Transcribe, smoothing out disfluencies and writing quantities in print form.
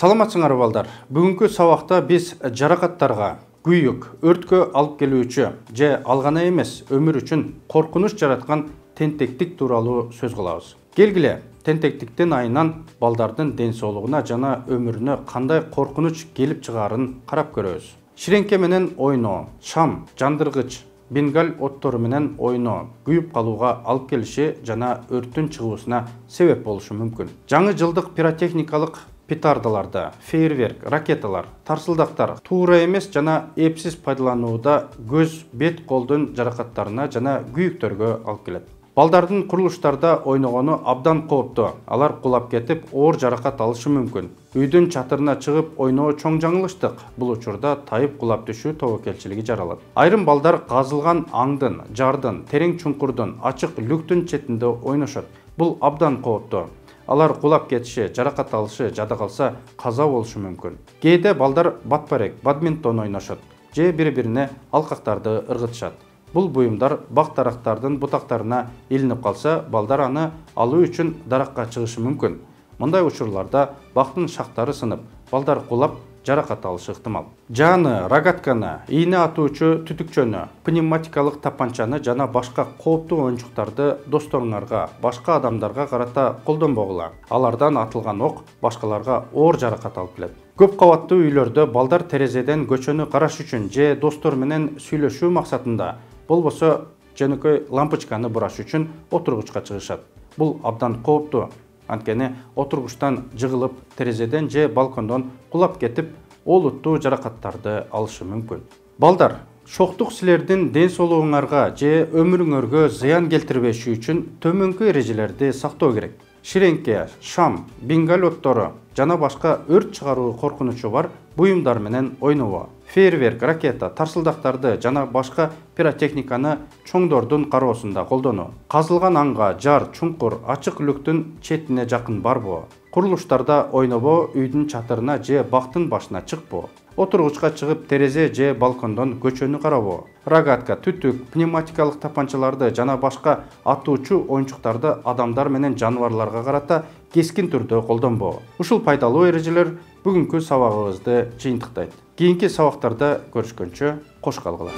Саламатсыңар балдар. Бүгүнкү сабакта биз жаракаттарга, күйүк, өрткө алып келүүчү же ал гана эмес, өмүр үчүн коркунуч жараткан тентектик тууралуу сөз кылабыз. Келгиле, тентектиктин айынан балдардын ден соолугуна жана өмүрүнө кандай коркунуч келип чыгаарын карап көрөбүз. Ширеңке менен ойноо, шам, жандыргыч, бенгал оттору менен ойноо күйүп калууга алып келиши жана өрттүн чыгуусуна себеп болушу мүмкүн. Жаңы жылдык пиротехникалык петардаларда, фейерверк, ракеталар, тарсылдактар туура эмес жана эпсиз пайдаланууда көз, бет, колдун жаракаттарына жана күйүктөргө алып келет. Балдардын курулуштарда ойногону абдан кооптуу. Алар кулап кетип, оор жаракат алышы мүмкүн. Үйдүн чатырына чыгып ойноо чоң жаңылыштык. Бул учурда тайып кулап түшүү тобокелчилиги жаралат. Айрым балдар казылган аңдын, жардын, терең чуңкурдун, ачык люктун четинде ойношот. Бул абдан кооптуу. Алар кулап кетиши, жаракат алышы жада калса каза болушу мүмкүн. Кээде балдар батбарек, бадминтон ойношот же бири-бирине алкактарды ыргытышат. Бул буюмдар бак дарактардын бутактарына илинип калса, балдар аны алуу үчүн даракка чыгышы мүмкүн. Мындай учурларда бактын шактары сынып, балдар кулап жаракат алышы ыктымал. Жааны, рогатканы, ийне атуучу түтүкчөнү, пневматикалык тапанчаны жана башка кооптуу оюнчуктарды досторуңарга, башка адамдарга карата колдонбогула. Алардан атылган ок башкаларга оор жаракат алып келет. Көп кабаттуу үйлөрдө балдар терезеден көчөнү караш үчүн же достор менен сүйлөшүү максатында, болбосо жөнөкөй лампочканы бураш үчүн отургучка чыгышат. Бул абдан кооптуу. Анткени отургучтан жыгылып, терезеден же балкондон кулап кетип, олуттуу жаракаттарды алышы мүмкүн. Балдар, шоктук силердин ден соолугуңарга же өмүрүңөргө зыян келтирбеши үчүн төмөнкү эрежелерди сактоо керек. Ширеңке, шам, бенгал оттору жана башка өрт чыгаруу коркунучу бар буюмдар менен ойнобо. Фейерверк, ракета, тарсылдактарды жана башка пиротехниканы чоңдордун кароосунда колдонуу. Казылган аңга, жар, чуңкур, ачык люктун четине жакын барбоо. Курулуштарда ойнобоо, үйдүн чатырына же бактын башына чыкпоо. Отургучка чыгып, терезе же балкондон көчөнү карабоо. Рогатка, түтүк, пневматикалык тапанчаларды жана башка атуучу оюнчуктарды адамдар менен жаныбарларга карата кескин түрдө колдонбоо. Ушул пайдалуу эрежелер бүгүнкү сабагыбызды жыйынтыктайт. Кийинки сабактарда көрүшкөнчө кош калгыла.